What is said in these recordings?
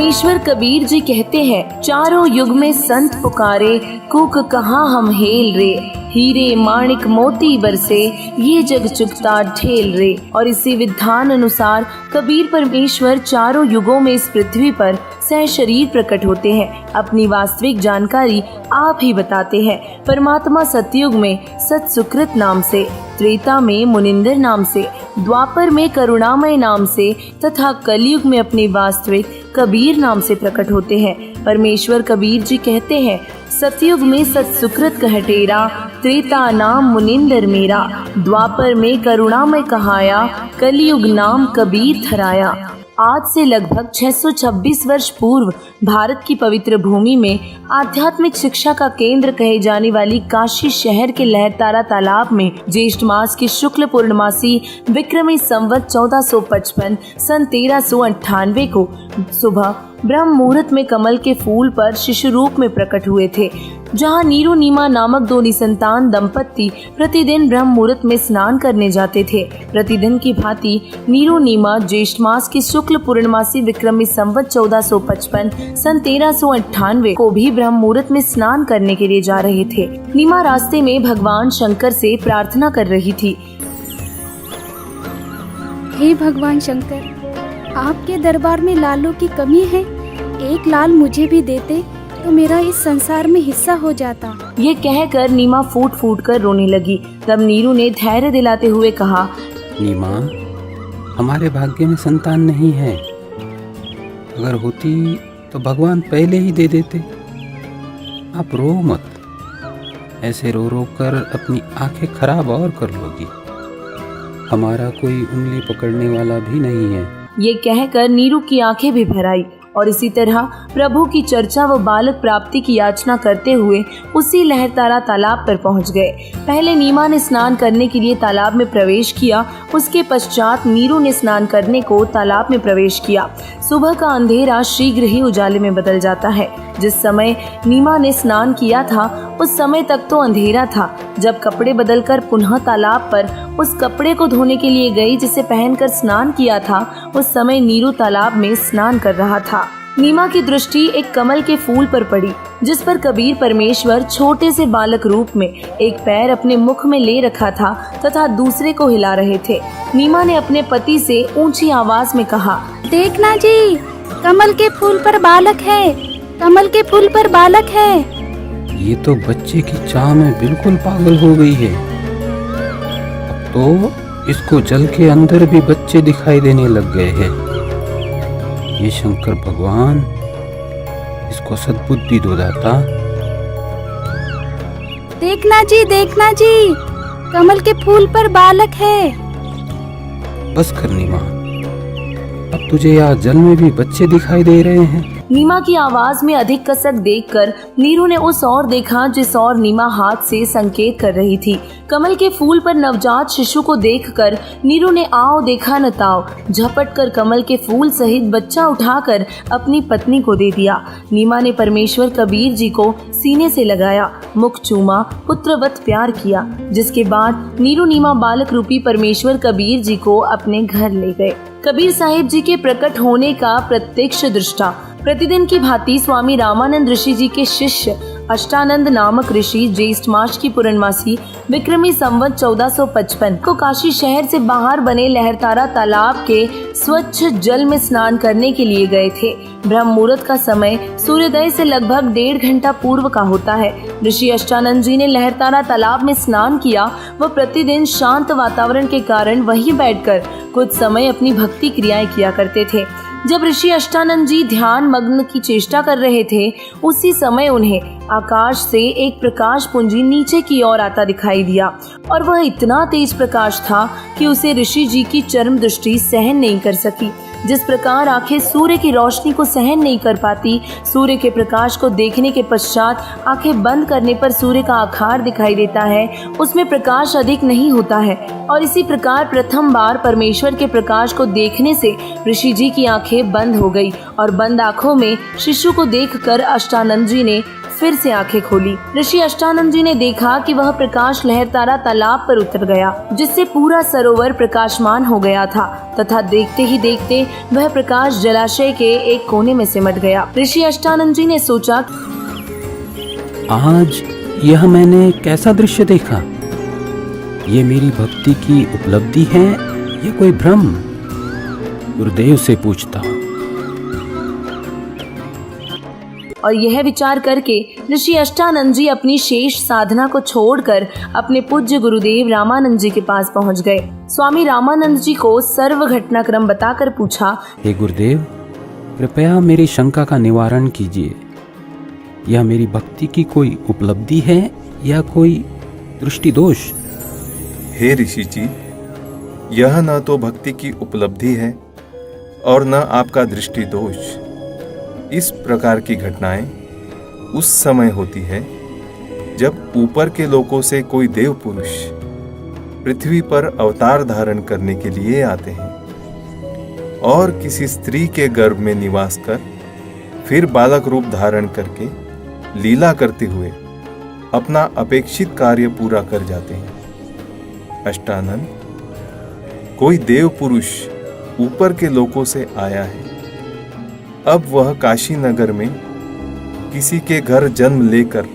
परमेश्वर कबीर जी कहते हैं, चारों युग में संत पुकारे, कूक कहाँ हम हेल रे, हीरे माणिक मोती बरसे, ये जग चुकता ढेल रे। और इसी विधान अनुसार कबीर परमेश्वर चारों युगों में इस पृथ्वी पर सह शरीर प्रकट होते हैं। अपनी वास्तविक जानकारी आप ही बताते हैं। परमात्मा सतयुग में सत सुकृत नाम से, त्रेता में मुनिंदर नाम से, द्वापर में करुणामय नाम से तथा कलयुग में अपने वास्तविक कबीर नाम से प्रकट होते हैं। परमेश्वर कबीर जी कहते हैं, सतयुग में सत सुकृत कह टेरा, त्रेता नाम मुनिंदर मेरा, द्वापर में करुणामय कहाया, कलयुग नाम कबीर थराया। आज से लगभग 626 वर्ष पूर्व भारत की पवित्र भूमि में आध्यात्मिक शिक्षा का केंद्र कहे जाने वाली काशी शहर के लहरतारा तालाब में ज्येष्ठ मास की शुक्ल पूर्णमासी विक्रमी संवत 1455 सन 1398 को सुबह ब्रह्म मुहूर्त में कमल के फूल पर शिशु रूप में प्रकट हुए थे। जहां नीरू नीमा नामक दो निसंतान दंपत्ति प्रतिदिन ब्रह्म मुहूर्त में स्नान करने जाते थे। प्रतिदिन की भांति नीरू नीमा ज्येष्ठ मास की शुक्ल पूर्णमासी विक्रमी संवत 1455 सन 1398 को भी ब्रह्म मुहूर्त में स्नान करने के लिए जा रहे थे। नीमा रास्ते में भगवान शंकर से प्रार्थना कर रही थी। हे भगवान शंकर, आपके दरबार में लालों की कमी है। एक लाल मुझे भी देते तो मेरा इस संसार में हिस्सा हो जाता। ये कहकर नीमा फूट फूट कर रोने लगी। तब नीरू ने धैर्य दिलाते हुए कहा, नीमा, हमारे भाग्य में संतान नहीं है। अगर होती तो भगवान पहले ही दे देते। आप रो मत। ऐसे रो रो कर अपनी आंखें खराब और कर लोगी। हमारा कोई उंगली पकड़ने वाला भी नहीं है। ये कहकर नीरू की आंखें भी भर आई और इसी तरह प्रभु की चर्चा व बालक प्राप्ति की याचना करते हुए उसी लहरतारा तालाब पर पहुंच गए। पहले नीमा ने स्नान करने के लिए तालाब में प्रवेश किया। उसके पश्चात नीरू ने स्नान करने को तालाब में प्रवेश किया। सुबह का अंधेरा शीघ्र ही उजाले में बदल जाता है। जिस समय नीमा ने स्नान किया था उस समय तक तो अंधेरा था। जब कपड़े बदलकर पुनः तालाब पर उस कपड़े को धोने के लिए गई जिसे पहनकर स्नान किया था, उस समय नीरू तालाब में स्नान कर रहा था। नीमा की दृष्टि एक कमल के फूल पर पड़ी जिस पर कबीर परमेश्वर छोटे से बालक रूप में एक पैर अपने मुख में ले रखा था तथा दूसरे को हिला रहे थे। नीमा ने अपने पति से ऊंची आवाज में कहा, देखना जी, कमल के फूल पर बालक है, कमल के फूल पर बालक है। ये तो बच्चे की चाह में बिल्कुल पागल हो गई है। अब तो इसको जल के अंदर भी बच्चे दिखाई देने लग गए हैं। ये शंकर भगवान इसको सद्बुद्धि दो दाता। देखना जी, कमल के फूल पर बालक है। बस कर नीमा, अब तुझे यहाँ जल में भी बच्चे दिखाई दे रहे हैं। नीमा की आवाज में अधिक कसक देखकर नीरू ने उस ओर देखा जिस ओर नीमा हाथ से संकेत कर रही थी। कमल के फूल पर नवजात शिशु को देखकर नीरू ने आओ देखा न ताओ झपट कर कमल के फूल सहित बच्चा उठाकर अपनी पत्नी को दे दिया। नीमा ने परमेश्वर कबीर जी को सीने से लगाया, मुख चूमा, पुत्रवत प्यार किया। जिसके बाद नीरू नीमा बालक रूपी परमेश्वर कबीर जी को अपने घर ले गए। कबीर साहिब जी के प्रकट होने का प्रत्यक्ष दृष्टा प्रतिदिन की भांति स्वामी रामानंद ऋषि जी के शिष्य अष्टानंद नामक ऋषि ज्येष्ठ मास की पूर्णमासी विक्रमी संवत 1455 को काशी शहर से बाहर बने लहरतारा तालाब के स्वच्छ जल में स्नान करने के लिए गए थे। ब्रह्म मुहूर्त का समय सूर्योदय से लगभग 1.5 घंटा पूर्व का होता है। ऋषि अष्टानंद जी ने लहरतारा तालाब में स्नान किया। वह प्रतिदिन शांत वातावरण के कारण वहीं बैठकर कुछ समय अपनी भक्ति क्रियाएं किया करते थे। जब ऋषि अष्टानंद जी ध्यान मग्न की चेष्टा कर रहे थे, उसी समय उन्हें आकाश से एक प्रकाश पुंजी नीचे की ओर आता दिखाई दिया और वह इतना तेज प्रकाश था कि उसे ऋषि जी की चरम दृष्टि सहन नहीं कर सकी। जिस प्रकार आंखें सूर्य की रोशनी को सहन नहीं कर पाती, सूर्य के प्रकाश को देखने के पश्चात आंखें बंद करने पर सूर्य का आकार दिखाई देता है, उसमें प्रकाश अधिक नहीं होता है। और इसी प्रकार प्रथम बार परमेश्वर के प्रकाश को देखने से ऋषि जी की आंखें बंद हो गई और बंद आंखों में शिशु को देखकर अष्टानंद जी ने फिर से आंखें खोली। ऋषि अष्टानंद जी ने देखा कि वह प्रकाश लहरतारा तालाब पर उतर गया, जिससे पूरा सरोवर प्रकाशमान हो गया था तथा देखते ही देखते वह प्रकाश जलाशय के एक कोने में सिमट गया। ऋषि अष्टानंद जी ने सोचा, आज यह मैंने कैसा दृश्य देखा? ये मेरी भक्ति की उपलब्धि है या कोई भ्रम? गुरुदेव से पूछता हूँ। और यह विचार करके ऋषि अष्टानंद जी अपनी शेष साधना को छोड़कर अपने पूज्य गुरुदेव रामानंद जी के पास पहुंच गए। स्वामी रामानंद जी को सर्व घटनाक्रम बताकर पूछा, हे गुरुदेव, कृपया मेरी शंका का निवारण कीजिए। यह मेरी भक्ति की कोई उपलब्धि है या कोई दृष्टि दोष? हे ऋषि जी, यह न तो भक्ति की उपलब्धि है और न आपका दृष्टि दोष। इस प्रकार की घटनाएं उस समय होती है जब ऊपर के लोकों से कोई देव पुरुष पृथ्वी पर अवतार धारण करने के लिए आते हैं और किसी स्त्री के गर्भ में निवास कर फिर बालक रूप धारण करके लीला करते हुए अपना अपेक्षित कार्य पूरा कर जाते हैं। अष्टानंद, कोई देव पुरुष ऊपर के लोकों से आया है। अब वह काशी नगर में किसी के घर जन्म लेकर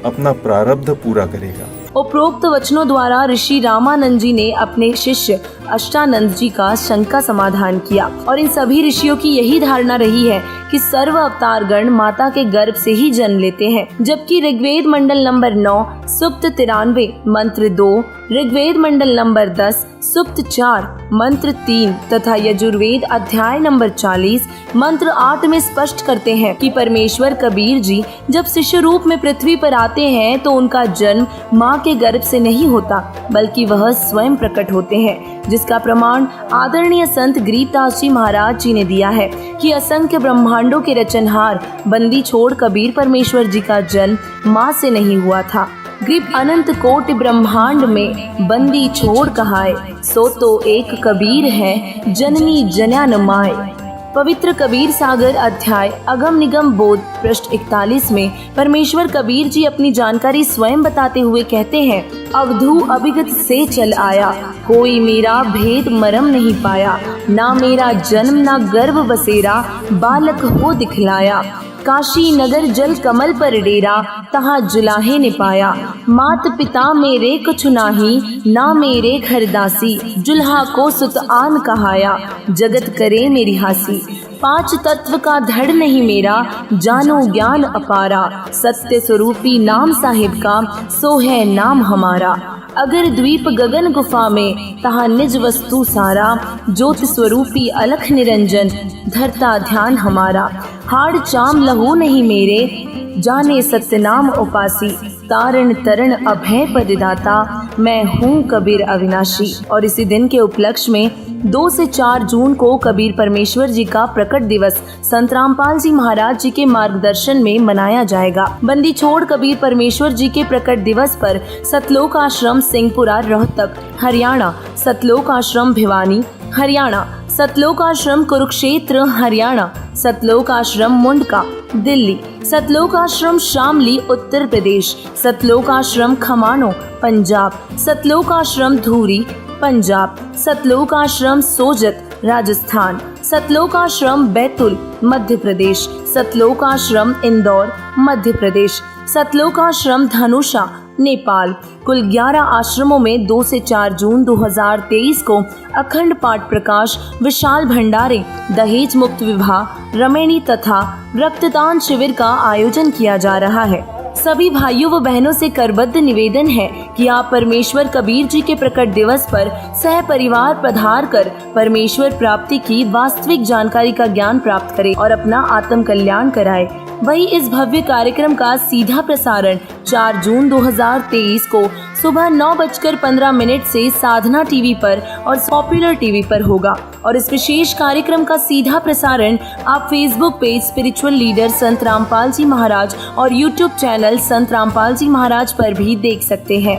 अपना प्रारब्ध पूरा करेगा। उपरोक्त वचनों द्वारा ऋषि रामानंद जी ने अपने शिष्य अष्टानंद जी का शंका समाधान किया और इन सभी ऋषियों की यही धारणा रही है कि सर्व अवतार गण माता के गर्भ से ही जन्म लेते हैं, जबकि ऋग्वेद मंडल नंबर 9 सूक्त 93 मंत्र 2, ऋग्वेद मंडल नंबर 10 सूक्त 4 मंत्र 3 तथा यजुर्वेद अध्याय नंबर 40 मंत्र 8 में स्पष्ट करते हैं कि परमेश्वर कबीर जी जब शिष्य रूप में पृथ्वी पर आते हैं तो उनका जन्म माँ के गर्भ से नहीं होता, बल्कि वह स्वयं प्रकट होते हैं, जिसका प्रमाण आदरणीय संत गरीबदास जी महाराज जी ने दिया है कि असंख्य ब्रह्मांडों के रचनहार बंदी छोड़ कबीर परमेश्वर जी का जन्म माँ से नहीं हुआ था। ग्रीब अनंत कोटि ब्रह्मांड में बंदी छोड़ कहाए, सो तो एक कबीर है जननी जन्यान माए। पवित्र कबीर सागर अध्याय अगम निगम बोध पृष्ठ 41 में परमेश्वर कबीर जी अपनी जानकारी स्वयं बताते हुए कहते हैं, अवधू अभिगत से चल आया, कोई मेरा भेद मरम नहीं पाया, ना मेरा जन्म ना गर्भ बसेरा, बालक हो दिखलाया। काशी नगर जल कमल पर डेरा, तहाँ जुलाहे ने पाया, मात पिता मेरे कुछ नाही, ना मेरे घर दासी, जुल्हा को सुत आन कहाया, जगत करे मेरी हासी। 5 तत्व का धड़ नहीं मेरा, जानो ज्ञान अपारा, सत्य स्वरूपी नाम साहिब का, सो है नाम हमारा। अगर द्वीप गगन गुफा में, तहाँ निज वस्तु सारा, ज्योति स्वरूपी अलख निरंजन, धरता ध्यान हमारा। हाड़ चाम लहू नहीं मेरे, जाने सत्य नाम उपासी, तारण तरण अभय पददाता, मैं हूँ कबीर अविनाशी। और इसी दिन के उपलक्ष्य में 2 से 4 जून को कबीर परमेश्वर जी का प्रकट दिवस संत रामपाल जी महाराज जी के मार्गदर्शन में मनाया जाएगा। बंदी छोड़ कबीर परमेश्वर जी के प्रकट दिवस पर सतलोक आश्रम सिंहपुरा रोहतक हरियाणा, सतलोक आश्रम भिवानी हरियाणा, सतलोक आश्रम कुरुक्षेत्र हरियाणा, सतलोक आश्रम मुंडका दिल्ली, सतलोक आश्रम शामली उत्तर प्रदेश, सतलोक आश्रम खमानो पंजाब, सतलोक आश्रम धूरी पंजाब, सतलोक आश्रम सोजत राजस्थान, सतलोक आश्रम बैतुल मध्य प्रदेश, सतलोक आश्रम इंदौर मध्य प्रदेश, सतलोक आश्रम धनुषा नेपाल। कुल 11 आश्रमों में 2 से 4 जून 2023 को अखंड पाठ प्रकाश, विशाल भंडारे, दहेज मुक्त विवाह, रमैनी तथा रक्तदान शिविर का आयोजन किया जा रहा है। सभी भाइयों व बहनों से करबद्ध निवेदन है कि आप परमेश्वर कबीर जी के प्रकट दिवस पर सह परिवार पधार कर परमेश्वर प्राप्ति की वास्तविक जानकारी का ज्ञान प्राप्त करें और अपना आत्म कल्याण कराएं। वही इस भव्य कार्यक्रम का सीधा प्रसारण 4 जून 2023 को सुबह 9:15 से साधना टीवी पर और पॉपुलर टीवी पर होगा और इस विशेष कार्यक्रम का सीधा प्रसारण आप फेसबुक पेज स्पिरिचुअल लीडर संत रामपाल जी महाराज और यूट्यूब चैनल संत रामपाल जी महाराज पर भी देख सकते हैं।